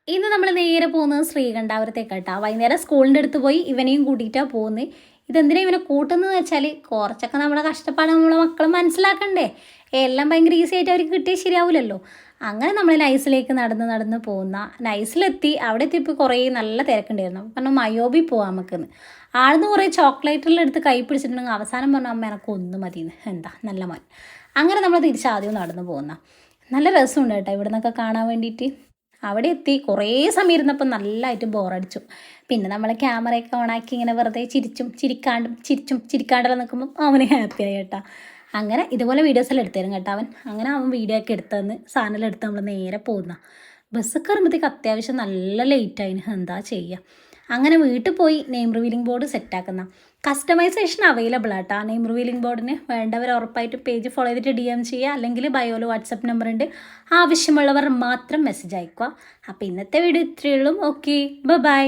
ഇന്ന് നമ്മൾ നേരെ പോകുന്നത് ശ്രീകണ്ഠാപുരത്തേക്കാട്ടാ. വൈകുന്നേരം സ്കൂളിൻ്റെ അടുത്ത് പോയി ഇവനെയും കൂട്ടിയിട്ടാണ് പോകുന്നത്. ഇതെന്തിനാ ഇവനെ കൂട്ടുന്നതെന്ന് വെച്ചാൽ കുറച്ചൊക്കെ നമ്മുടെ കഷ്ടപ്പാട് നമ്മളെ മക്കൾ മനസ്സിലാക്കണ്ടേ. എല്ലാം ഭയങ്കര ഈസി ആയിട്ട് അവർക്ക് കിട്ടിയാൽ ശരിയാവില്ലല്ലോ. അങ്ങനെ നമ്മൾ നൈസിലേക്ക് നടന്ന് നടന്ന് പോകുന്ന നൈസിലെത്തി. അവിടെ എത്തിയപ്പോൾ കുറേ നല്ല തിരക്കുണ്ടായിരുന്നു. പറഞ്ഞു മയോബി പോവാം നമുക്കെന്ന്. ആഴ്ന്ന് കുറേ ചോക്ലേറ്റെല്ലാം എടുത്ത് കൈ പിടിച്ചിട്ടുണ്ടെങ്കിൽ അവസാനം പറഞ്ഞു അമ്മ എനക്ക് ഒന്ന് മതിയെന്ന്. എന്താ നല്ല മോൻ. അങ്ങനെ നമ്മൾ തിരിച്ചാദ്യം നടന്നു പോകുന്ന നല്ല രസമുണ്ട് കേട്ടോ ഇവിടെ നിന്നൊക്കെ കാണാൻ വേണ്ടിയിട്ട്. അവിടെ എത്തി കുറേ സമയം ഇരുന്നപ്പോൾ നല്ലതായിട്ട് ബോറടിച്ചു. പിന്നെ നമ്മൾ ക്യാമറയൊക്കെ ഓണാക്കി ഇങ്ങനെ വെറുതെ ചിരിക്കാണ്ടെല്ലാം നിൽക്കുമ്പോൾ അവന് ഹാപ്പിയായി കേട്ടോ. അങ്ങനെ ഇതുപോലെ വീഡിയോസെല്ലാം എടുത്തു തരും കേട്ടോ അവൻ. അങ്ങനെ അവൻ വീഡിയോ ഒക്കെ എടുത്തന്ന് സാധനം എടുത്ത് നമ്മൾ നേരെ പോകുന്ന ബസ് കയറുമ്പോഴത്തേക്ക് അത്യാവശ്യം നല്ല ലേറ്റായിന്. എന്താ ചെയ്യുക. അങ്ങനെ വീട്ടിൽ പോയി നെയിം റിവീലിംഗ് ബോർഡ് സെറ്റാക്കുന്ന കസ്റ്റമൈസേഷൻ അവൈലബിൾ ആട്ടോ. നെയിം റിവീലിംഗ് ബോർഡിന് വേണ്ടവർ ഉറപ്പായിട്ട് പേജ് ഫോളോ ചെയ്തിട്ട് DM ചെയ്യുക, അല്ലെങ്കിൽ ബയോയിൽ വാട്സപ്പ് നമ്പർ ഉണ്ട്, ആവശ്യമുള്ളവർ മാത്രം മെസ്സേജ് അയക്കുക. അപ്പോൾ ഇന്നത്തെ വീഡിയോ ഇത്രയേ ഉള്ളൂ. Okay, by.